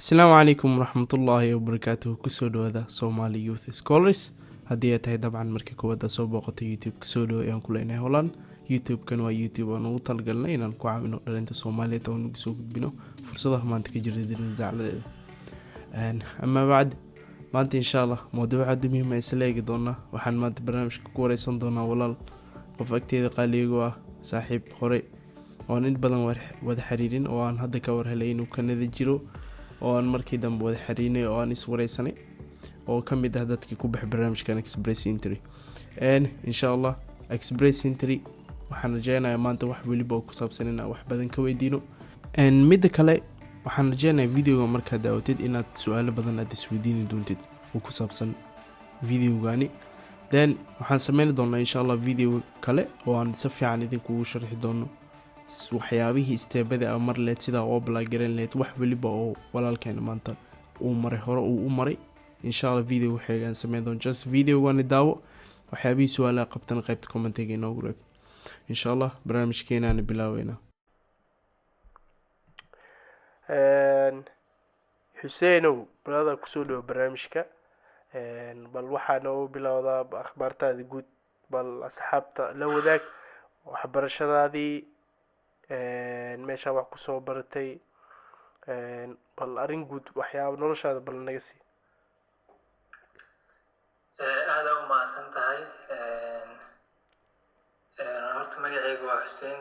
asalaamu calaykum waraxmatullaahi wabarakaatuhu kusoo dhawaada Somali Youth Scholars. haddii ay tahay dabcan markii koowaad aad soo booqatay youtube kasoo dhawo ayaan ku leenahay holan. youtube-kan waa youtube aan ugu talagalnay inaan ku caawino dhalinta soomaaliyeed oo nagu soo gudbino fursadaha maanta ka jira dunida dacaladeeda. ama bacd maanta insha allah mawduuc aad u muhiim ah isla eegi doonaa. waxaan maanta barnaamijka ku wareysan doonaa walaal qof agteeda qaaliga ah, saaxiib hore oo aan in badan wada xiriirin oo aan hadda ka warhelay inuu Kanada jiro, oo aan markii dambe wada xiriinay oo aan is wareysanay, oo ka mid ah dadkii ku baxay barnaamijkan Express Entry. insha allah Express Entry waxaan rajeynayaa maanta wax waliba oo ku saabsan inaan wax badan ka weydiino. midda kale waxaan rajeynayaa videoga markaad daawatid inaad su'aalo badan aad isweydiini doontid oo ku saabsan videogani. then waxaan sameyn doonaa insha allah video kale oo aan si fiican idinkugu sharxi doono waxyaabihii isteebada aan mar leed sida oo blagaran leed wax waliba oo walaalkeena maanta uu maray hore uu u maray. insha allah video waxaan sameyn doonaa just videogani daawo waxyaabihii su'aalaha qabtan qaybta commentiga inoogu reeb. insha allah barnaamijkeena aan bilaaweynaa. Xuseenow brother kusoo dhawo barnaamijka. bal waxaan oo bilowdaa akhbaartaada guud, bal asxaabta la wadaag waxbarashadaadii, meesha wax kusoo baratay, bal arrin guud waxyaabo noloshaada bal naga sii. aad u mahadsan tahay. horta magacaygu waa Xuseen.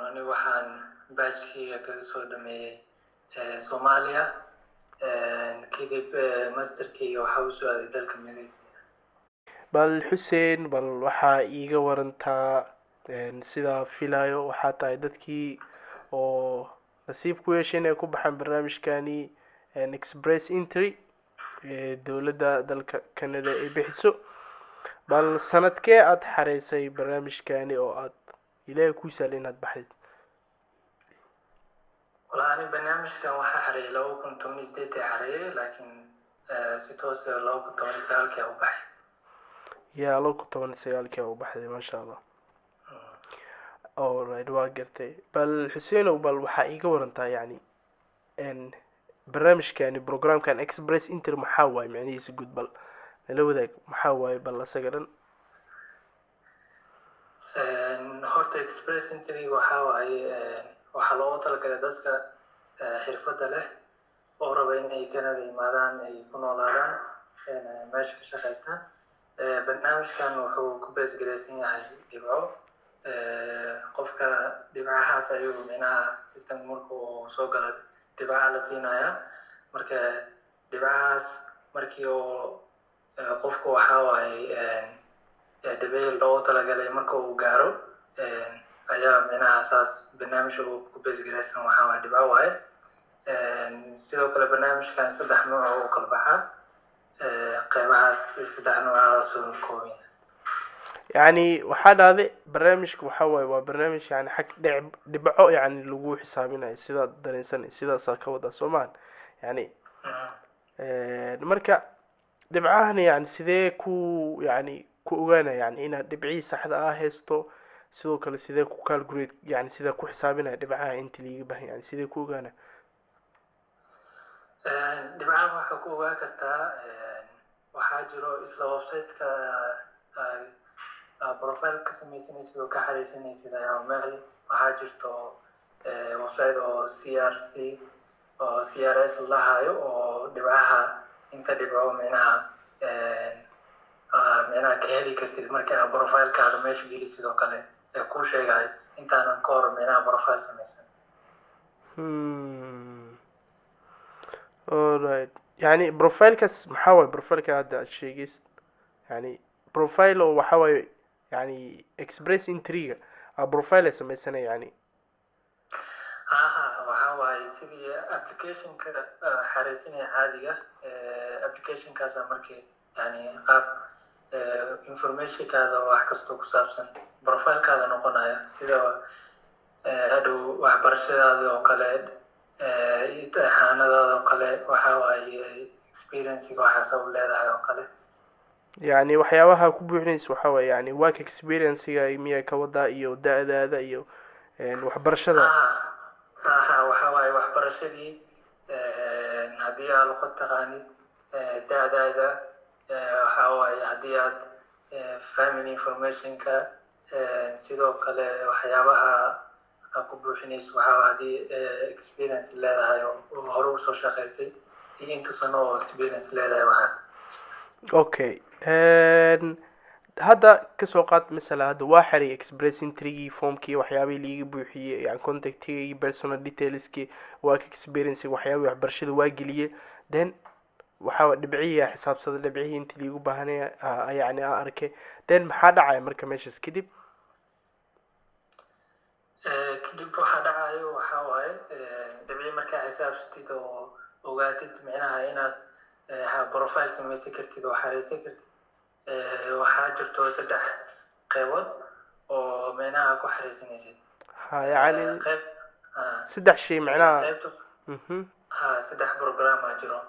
anigu waxaan baajkiga kaga soo dhameeyey Soomaaliya, kadib masterkeyga waxaa u soo aaday dalka Malaysia. bal Xuseen, bal waxaa iiga warantaa sida filayo waxaa tahay dadkii oo nasiib ku yeesheen ay ku baxaan barnaamijkani Express Entry dowladda dalka Canada ay bixiso. bal sanadkee aad xareysay barnaamijkani oo aad ilaahay ku saalay inaad baxdid? walaani barnaamijkan waxaa xareeyay 2018 xareeyay, laakiin si toos ah 2019 u baxay. yaa 2019 u baxday, masha Allah. alright, waa gartay. bal Xuseenow, bal waxaa iiga warantaa yani barnaamijkani programkan Express Entry maxaa waaye macnihiisa guud, bal nala wadaag maxaa waaye bal asaga dhan. horta Express Entry waxaa waaye waxaa loogu talagalay dadka xirfadda leh oo raba inay Canada yimaadaan ay ku noolaadaan meesha ka shaqaystaan. barnaamijkan wuxuu ku beesgaraysan yahay dhibco. qofka dhibcahaas ayuu micnaha system markuu soo gala dhibcaha la siinayaa. marka dhibcahaas markii uu qofku waxaa waaye dhibcihii loogu talagalay marka uu gaaro ayaa micnaha saas barnaamijka ku beesgaraysan waxaa waaye dhibco waaye. sidoo kale barnaamijkan 3 nooc oo kala baxaa. qeybahaas 3 noocaas oo kooban. يعني waxaa dhahday barnaamijku waxa waaye waa barnaamij yani xaq dhibco yani lagu xisaabinayo sida dareensan sidaas ka wada Soomaal yani marka dhibcahan yani sidee ku ogaanay yani ina dhibci saxda ah haysto, sidoo kale sidee ku calculate yani sidee ku xisaabinay dhibcaha inta liiga baahan yani sidee ku ogaanay? dhibcaha waxa ku ogaan kartaa waxaa jiro isla website-ka profile ka samaysanaysa oo ka xariisanaysa ayaa meel waxaa jirto website oo CRC oo CRS lahayo oo dhibcaha inta dhibco micnaha ka heli kartid marka profile-kaada meesha geli. sidoo kale ku sheegay intaanan ka hor micnaha profile samaysan. alright, yani profile-kaas maxaa waaye profile-ka hadda aad sheegaysid yani profile oo waxaa waaye يعني Express Entry profile samaysanay yani waxaa waaye sidii application-ka xariisinaya caadiga. application-kaas markii yani qaab information-kaada wax kasta ku saabsan profile-kaada noqonaya, sida hadhow waxbarashadaada oo kale, imtixaanadaada oo kale, waxaa waaye experience-ga waxaas u leedahay oo kale. يعني waxyaabaha ku buuxinaysa waxa waaye yani work experience-ga miya ka wada iyo da'daada iyo waxbarashada. waxaa waaye waxbarashadii haddii aad luqad taqaanid da'daada waxaa waaye haddii aad family informationka sidoo kale waxyaabaha aad ku buuxinayso waxaa haddii experience leedahay oo hore usoo shaqaysay iyo inta sano oo experience leedahay waxaas. Okay. hadda kasoo qaad masala hadda waa xiray express intrigii formkii waxyaabihii liiga buuxiyey yani contactigii personal detailskii work experience waxyaabihii waxbarashada waa geliyey then waxaa dhibciya xisaabsada dhibcihii intii liigu baahanaya yani aan arkay then maxaa dhacaya marka meeshaas kadib waxaa dhacayo waxaa waaye dhibci markaa xisaabsatid oo ogaatid micnaha inaad profile samaysan kartid oo xareysan kartid waxaa jirto 3 qaybood oo micnaha ku xareysanaysid yani 3 shay micnaha 3 program jiro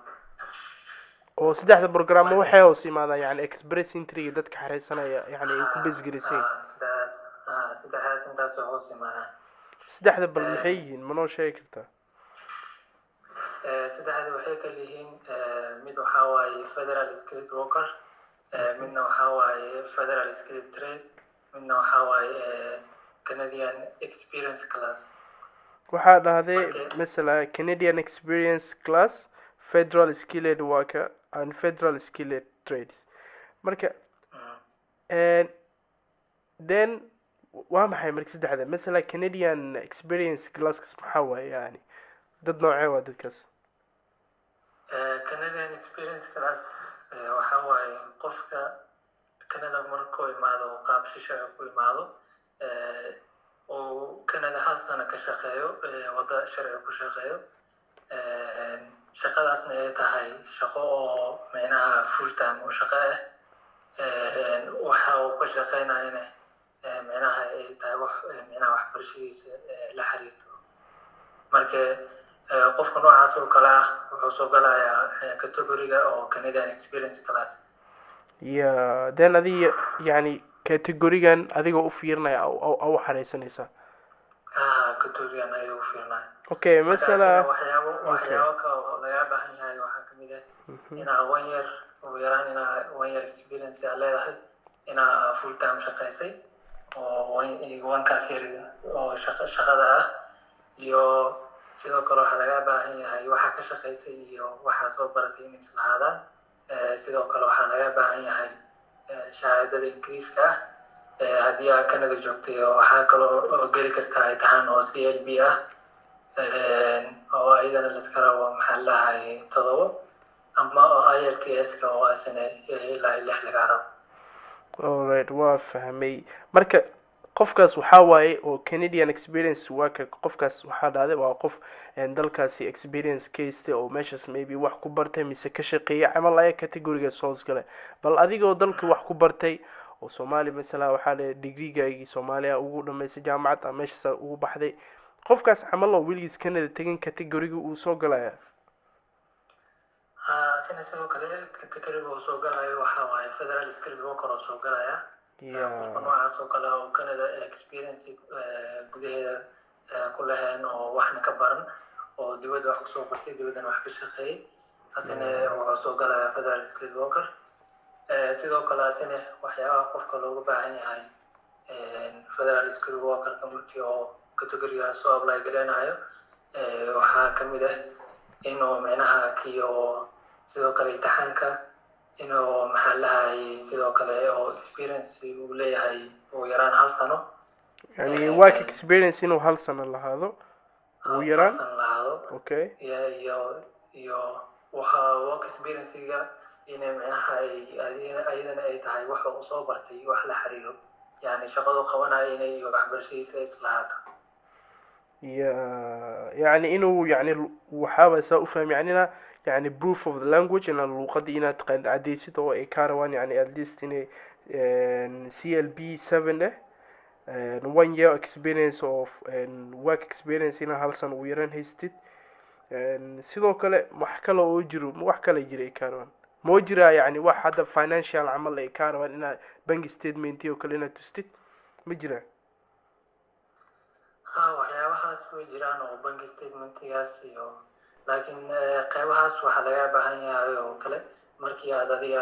oo 3 program waxay hoos yimaadaan yani express entry dadka xareysanaya yani ay ku basgarisay saddexdaas intaas oo hoos yimaadaan 3 bal maxay yihiin ma noo sheegi kartaa saddexda waxay kala yihiin mid waxaa waaye federal skilled worker midna waxaa waaye federal skilled trade midna waxaa waaye Canadian experience class waxaa dhahday mesela Canadian experience class federal skilled worker and federal skilled trades marka then waa maxay marka saddexda mesela Canadian experience class maxaa waaye yani dad noocee waa dadkaas Canadian experience class waxaa waaye qofka Canada markuu imaado qaab shisheeye ku imaado oo Canada hal sano ka shaqeeyo wada sharci ku shaqeeyo shaqadaasna ay tahay shaqo oo micnaha full time oo shaqo ah waxa uu ka shaqeynayna micnaha ay tahay wax micnaha waxbarashadiisa la xiriirto marka qofka noocaas oo kala wuxuu soo galayaa category-ga oo Canadian experience class then adiga yani category-gan adiga u fiirinaya oo xareysanaysa category-gan adiga u fiirinaya okay mesela waxyaabo ka laga baahan yahay waxaa kamid ah inaa 1 year ugu yaraan inaa 1 year experience leedahay inaa full time shaqaysay oo 1 kaas yar oo shaqada ah iyo sidoo kale waxaa laga baahan yahay waxaa ka shaqaysay iyo waxaa soo baratay inay islahaadaan sidoo kale waxaa laga baahan yahay shahaadada ingiriiska ah haddii aad Canada joogtay waxaa kaloo geli kartaa imtixaan oo CLB ah oo ayadana la iska rabo maxaa lahay 7 ama oo IELTS-ka oo asana ilaa 6 laga rabo alright waa fahmay marka qofkaas waxaa waaye oo Canadian experience worker qofkaas waxaa dhacday waa qof dalkaasi experience case oo meeshas maybe wax ku bartay mise ka shaqeeyay camal ay category-ga soo galay bal adigoo dalka wax ku bartay oo Soomaali mesela waxaa la degree-gaagii Soomaaliya ugu dhameysay jaamacad ama meeshas ugu baxday qofkaas camal oo wiligiis Canada tagin category-ga uu soo galaya sidoo kale category-ga uu soo galayo waxaa waaye federal skilled worker oo soo galaya qofka noocaas oo kale oo Canada experience gudaheeda ku lahayn oo waxna ka baran oo dibadda wax kusoo bartay dibaddana wax ka shaqeeyay asina wuxuu soo galaya federal skilled worker sidoo kale asina waxyaabaha qofka looga baahan yahay federal skilled worker markii oo category-ga soo apply garanayo waxaa kamid ah inuu micnaha kiyo sidoo kale imtixaanka inuu maxaa lahay sidoo kale oo experience uu leeyahay ugu yaraan 1 sano yani work experience inuu 1 sano lahaado ugu yaraan okay iyo waxa work experience-ga inay micnaha ayadana ay tahay wax uu soo bartay wax la xiriiro yani shaqadu qabanayo inay waxbarashadiisa islahaato يعني إنه يعني وحابة سأفهم يعني proof of the language إن اللغة دي إنها تقن عديسة أو إيكاروان يعني at least إن CLB 7 1 year experience of work experience إنها هالسنة ويران هيستيد sidoo kale wax kale oo jiro wax kale jira إيكاروان ما جرى يعني واحد financial عمل إيكاروان إنها bank statement أو كله إنها تستيد ما جرى waxyaabahaas way jiraan oo bank statement-gaas iyo laakiin qeybahaas waxaa laga baahan yahay oo kale markii aad adiga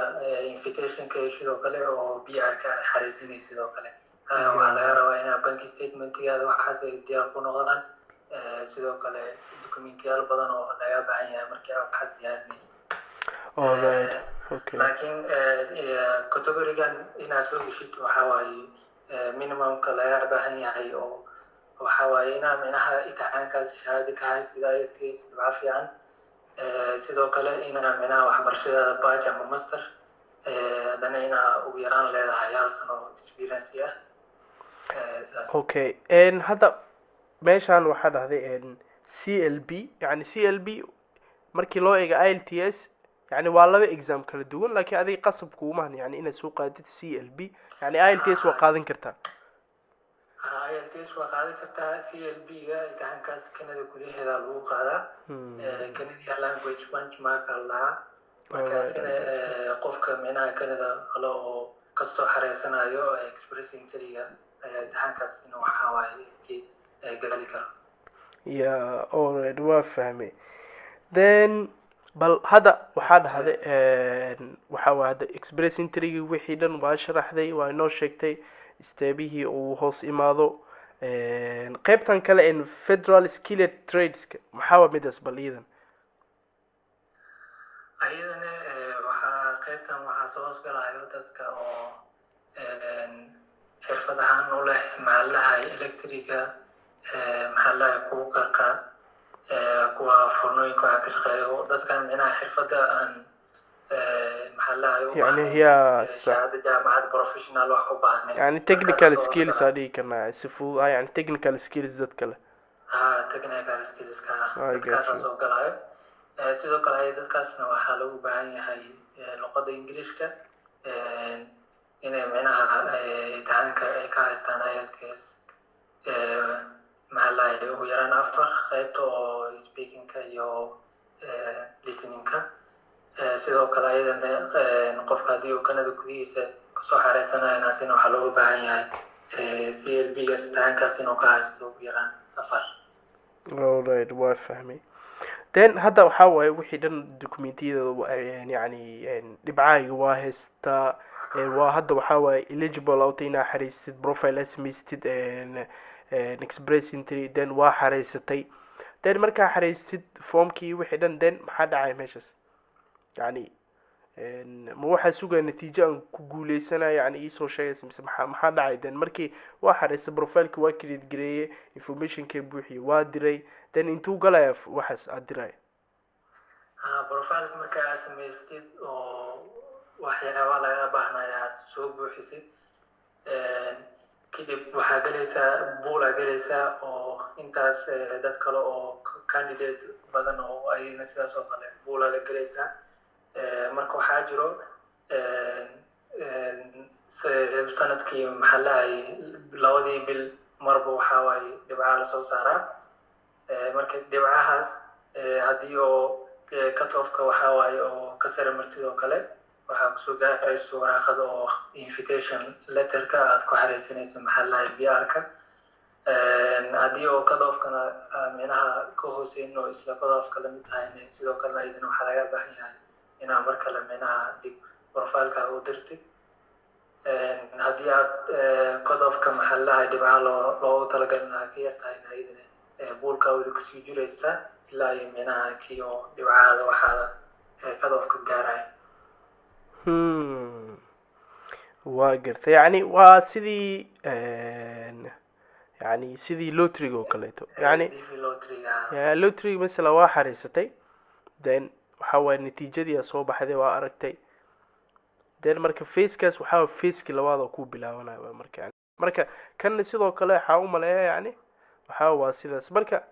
invitationka heshid oo kale oo BR-ka aad xareysanaysid oo kale waxaa laga rabaa inaad bank statementgaada waxaas ay diyaar ku noqdaan sidoo kale documentyaal badan oo laga baahan yahay markii aad waxaas diyaarinaysid laakiin categorigan inaad soo geshid waxaa waaye minimumka laga baahan yahay oo waxaa waaye inaa minaha imtixaankaas shahaado ka haystid IELTS dhibco fiican sidoo kale inaa minaha waxbarashadaada batch ama master haddana inaa ugu yaraan leedahay hal sano experience okay hadda meeshaan waxaa dhahday CLB yani CLB markii loo eego IELTS yani waa laba exam kala duwan laakiin adiga qasab kuumahan yani inaad soo qaadid CLB yani IELTS waa qaadan kartaa IELTS waa qaadan kartaa CLB-ga imtixaankaas Canada gudaheeda lagu qaadaa Canadian language benchmark lahaa markaasina qofka minaha Canada kale oo kasoo xareysanayo express entry-ga imtixaankaasina waxaa waaye gali karo alright waa fahmay then bal hadda waxaa dhahday waxaa waa hadda express entry-gi wixii dhan waa sharaxday waa inoo sheegtay steebihii uu hoos imaado qaybtan kale federal skilled tradeska maxaa waa midaas bal iyadan waxaa qaybtan waxaa soo hoosgalayo dadka oo xirfad ahaan u leh maxallaha electriga maxallaha kuukarka kuwa furnooyinka waxaa ka shaqeeyo dadkan minaha xirfada aan يعني هي شهادة جامعات بروفيشنال wax u baahnay يعني technical skills adii kana si fudud yani technical skills dadka leh technical skills ka dadkaas soo galayo sidoo kale dadkaasna waxaa lagu baahan yahay luqadda Ingiriiska inay micnaha imtixaanka ay ka haystaan IELTS maxallaha ugu yaraan 4 qaybta oo speaking-ka iyo listening-ka sidoo kale ayadana qofka haddii uu Canada gudihiisa kasoo xareysanayo naasina waxaa looga baahan yahay CLB-ga imtixaankaas inuu ka haysto ugu yaraan 4 alright waa fahmay then hadda waxaa waaye wixii dhan documentiyada yani dhibcahayga waa haystaa waa hadda waxaa waaye eligible out inaa xareysatid profile samaystid express entry then waa xareysatay then markaa xareysatid formkii wixii dhan then maxaa dhacaya meeshaas يعني ma waxaa sugaa natiijo aan ku guuleysanayo yani iisoo sheegaysa mise maxaa dhacay then markii waa xareystay profileka waa create gareeyey informationkee buuxiyey waa diray then intuu galaya waxaas aad diray profileka marka aad samaystid oo waxyaaba laga baahnaya aad soo buuxisid kadib waxaa galaysaa buulaa galaysaa oo intaas dad kale oo candidate badan oo ayna sidaas oo kale buulaa la galaysaa marka waxaa jiro sanadkii maxallahay labadii bil marba waxaa waaye dhibcaha lasoo saaraa marka dhibcahaas haddii oo cut-offka waxaa waaye oo ka sare martid oo kale waxaa kusoo gaarayso waraaqada oo invitation letterka aad ku xareysanayso maxallahay BR-ka haddii oo cut-offkana minaha ka hooseyn oo isla cut-offka lamid tahay sidoo kalena idin waxaa laga baahan yahay inaa mar kale minaha dib profileka u dirtid haddii aad cut-offka maxallaha dhibcaha loogu talagalina ka yartahayna idin buulka weli kusii jiraysaa ilaa iyo minaha kii oo dhibcaada waxaada cut-offka gaaraya waa gartay yani waa sidii yani sidii lotrig oo kaleeto yani lotrig masala waa xareysatay then waxaa waaye natiijadii soo baxday waa aragtay then marka facekaas waxaa facekii labaad oo ku bilaabanayo marka kan sidoo kale waxaa u maleeya yani waxaa waa sidaas marka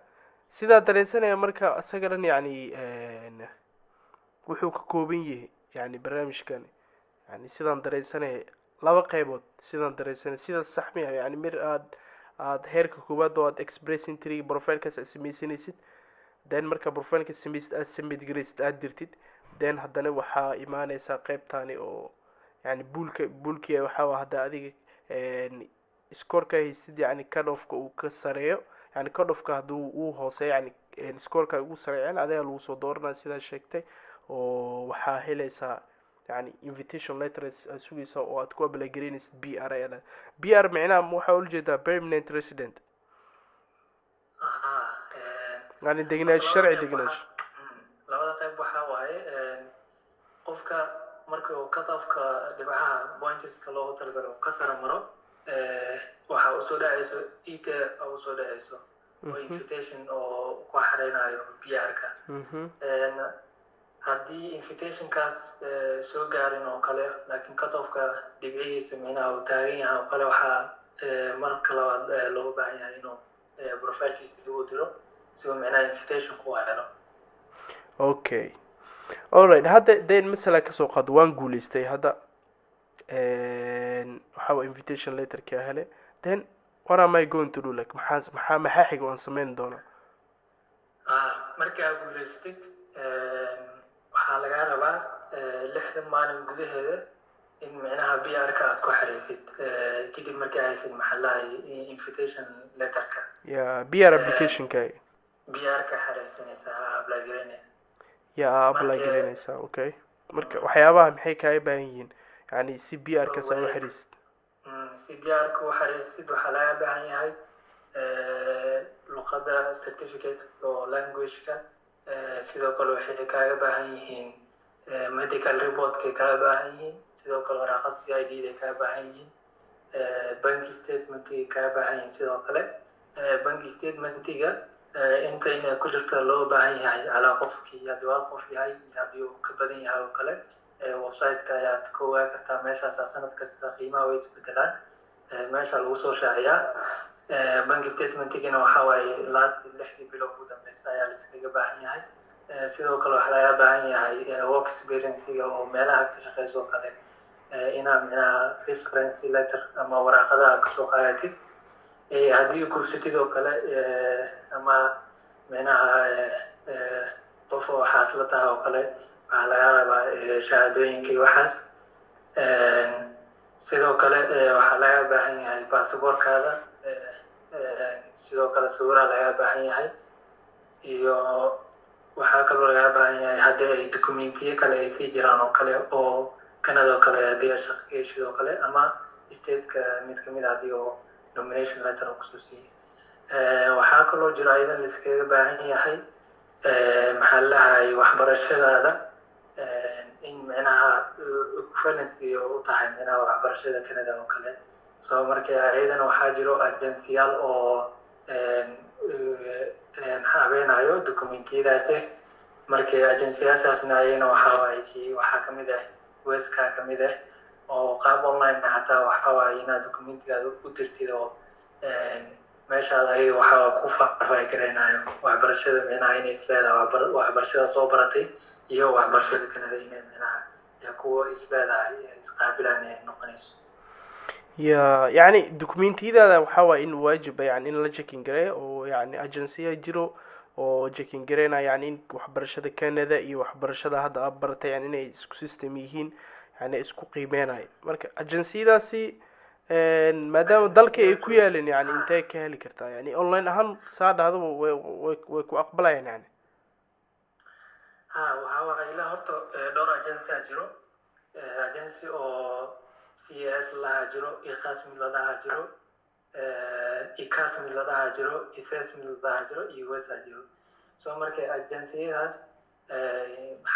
sidaa dareensanaya marka asaga dhan yani wuxuu ka kooban yahay yani barnaamijkan yani sidaan dareensanaya laba qaybood sidaan dareensanaya sidaas sax miya yani mir aad heerka koowaad oo aad express entry profilekaas aad samaysanaysid then marka profileka samaysid aad submit garaysid aad dirtid then haddana waxaa imaanaysaa qaybtani oo yani buulkii waxaa hadda adiga scoreka haysid yani cut-offka uu ka sareeyo yani codofka hadduu uu hooseeyo yani scoorka ugu sareeceen adeega lagu soo dooranaya sidaa sheegtay oo waxaa helaysaa yani invitation letters aad sugaysa oo aad ku apply garaynaysid b r a b r micnaha waxaa ula jeedaa permanent resident yani degenaansho sharci degenaansho labada qayb waxaa waaye qofka markii uu cut-offka dhibcaha pointeska loogu talagalo ka sara maro waxaa usoo dhacayso ita usoo dhacayso oo invitation oo ku xareynayo PR-ka haddii invitationkaas soo gaarin oo kale laakiin cut-offka dhibcihiisa micnaha uu taagan yahay oo kale waxaa marka labaad looga baahan yahay inuu profilkiisa u diro si uu micnaha invitation ku helo. Okay, alright, hadda den masala kasoo qaado waan guuleystay hadda waxaa invitation letter ka hele, then what am I going to do, like maxaa xiga waan sameyn doonaa? Markaa guuleystid waxaa lagaa rabaa 6 maalin gudaheeda in micnaha PR-ka aad ku xareysid kadib markaa haysid maxallaha invitation letterka PR application-ka PR-ka xareysanaysa apply garaynaya apply garaynaysa. Okay, marka waxyaabaha maxay kaaga baahan yihiin yani si PR-ka saa u xareysid? Si PR-ka u xareysid waxaa laga baahan yahay luqadda certificate oo language-ka sidoo kale waxay kaaga baahan yihiin medical report-kay kaaga baahan yihiin sidoo kale waraaqad CID-day kaaga baahan yihiin bank statement-kay kaaga baahan yihiin sidoo kale bank statement-ga inta inay ku jirta loo baahan yahay calaa qofkii haddii waa qof yahay haddii uu ka badan yahay oo kale website-ka ayaad ka ogaan kartaa meeshaas sanad kasta qiimaha way isbedelaan meesha lagu soo shaaciyaa bank statement-gina waxaa waaye last 6 bilood ugu dambeysa ayaa liskaga baahan yahay sidoo kale waxaa laga baahan yahay work experience-ga oo meelaha ka shaqeyso kale inaad micnaha reference letter ama waraaqadaha kasoo qaadatid haddii guursatid oo kale ama micnaha qof oo xaasla tahay oo kale waxaa laga rabaa shahaadooyinka iyo waxaas sidoo kale waxaa laga baahan yahay baasaboorkaada sidoo kale sawira laga baahan yahay iyo waxaa kaloo laga baahan yahay haddii ay dokumentiyo kale ay sii jiraan oo kale oo Canada oo kale haddii ay shaqeeysid oo kale ama state-ka mid kamid ah haddii oo nomination letter kusoo siiyey waxaa kaloo jira idan liskaga baahan yahay maxaa lahay waxbarashadaada in micnaha equivalent u tahay micnaha waxbarashada Canada oo kale soo marka ayadana waxaa jiro agensiyaal oo habeenayo dokumentiyadaasi markii agensiyaashaasna ayana waxaa kamid ah weska kamid ah oo qaab online xataa waxaa waaye inaad dokumentigaada u dirtid oo meeshaada ayada waxaa ku faafay garaynayo waxbarashada micnaha inay isleedahay waxbarashada soo baratay iyo waxbarashada Canada inay micnaha kuwa isleedahay isqaabilaan ay noqonayso يعني دوكيومنتيدا waxaa waa in waajib yani in la checking gareeyo oo yani agency jiro oo checking gareena yani in waxbarashada Canada iyo waxbarashada hadda aad baratay yani inay isku system yihiin yani isku qiimeynay marka agencyadaasi maadaama dalka ay ku yaaleen yani intee ka heli kartaa yani online ahaan saadada way ku aqbalayaan yani waxaa waa ilaa horta dhowr agency jiro agency oo CS laha jiro ikhas mid la dhaha jiro ikas mid la dhaha jiro ISS mid la dhaha jiro iyo US jiro soo markay agenciyadaas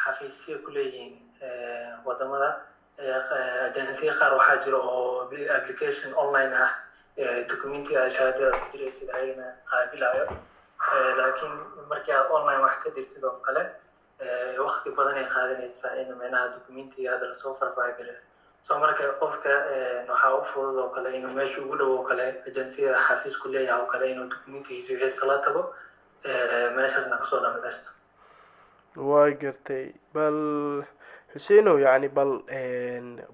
xafiisyo ku leeyihiin wadamada agency qaar waxaa jiro oo application online ah documentiga shahaadada ku jiray sida ayna qaabilayo laakiin markii aad online wax ka dirtid oo kale waqti badan ay qaadanaysaa in micnaha documentiga la soo farfaageliyo soo marka qofka waxaa u fudud oo kale inuu meesha ugu dhow oo kale agenciyada xafiis ku leeyahay oo kale inuu documentigiisa wixii kala tago meeshaasna kasoo dhammaysto waa gartay bal Xuseeno yani bal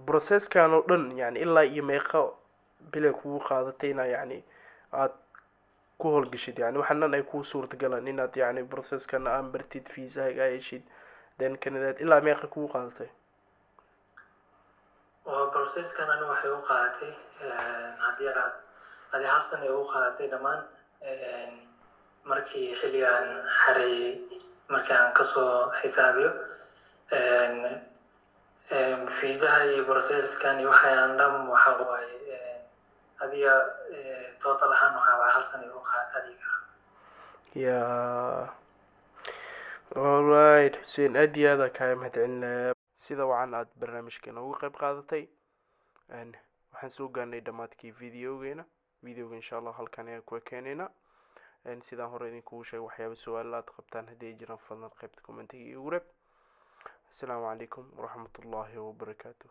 processkan oo dhan yani ilaa iyo meeqa bilay kugu qaadatayna yani aad ku howlgashid yani waxaan ay ku suurtagalaan inaad yani processkan aan bartid visa-ga ay heshid then Canada ilaa meeqa kugu qaadatay processkan aniga waxay u qaadatay haddii hal sano ay u qaadatay dhammaan markii xilligan xareeyey markii aan kasoo xisaabiyo fiisaha iyo processkan iyo waxaan dhan waxa waaye adiga total ahaan waxaa waa 1 sano igu qaata adiga. Yeah. Alright, Hussein aad iyo aad kaa mahadcelinaya sida wacan aad barnaamijkeena uga qayb qaadatay. Waxaan soo gaarnay dhammaadkii videogeena insha Allah halkan ayaan ku keenayna. sidaan hore idinkugu sheegay waxyaabo su'aalo aad qabtaan haddii ay jiraan fadlan qaybta commentiga igu reeb. Assalaamu calaykum waraxmatullaahi wabarakaatuh.